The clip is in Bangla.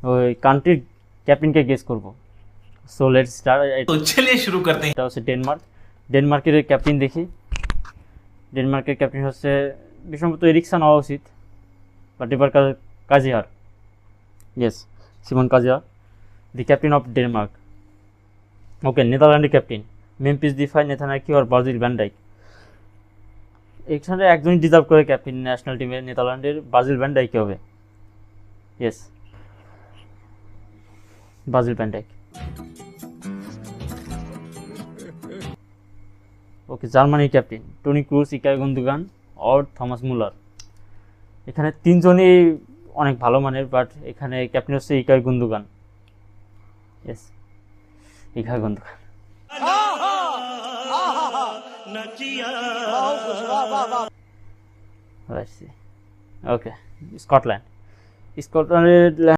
ওই কান্ট্রির ক্যাপ্টেনকে গেস করব। So let's start. तो चलिए शुरू करते हैं। এটা হচ্ছে ডেনমার্ক। ডেনমার্কের ক্যাপ্টেন দেখি। ডেনমার্কের ক্যাপ্টেন হচ্ছে বিশ্বমত এরিকসন হওয়া উচিত, বাট এবার Kjaer. Yes, Simon Kjaer, the captain of Denmark. Okay, নেদারল্যান্ডের captain Memphis Depay, Nathan Ake আর ভার্জিল ভ্যান ডাইক। এখানে একজনই ডিজার্ভ করে ক্যাপ্টেন ন্যাশনাল টিমের, নেদারল্যান্ডের ভার্জিল ভ্যান ডাইক হবে। Yes, Virgil van Dijk. Okay, জার্মানির captain Toni Kroos, Ilkay Gundogan আর থমাস মুলার। এখানে তিনজনই অনেক ভালো মানের, বাট এখানে ক্যাপ্টেন হচ্ছে ইকাই গুন্দোগান। Yes, ইকাই Gundogan. ওকে, স্কটল্যান্ড। স্কটল্যান্ডের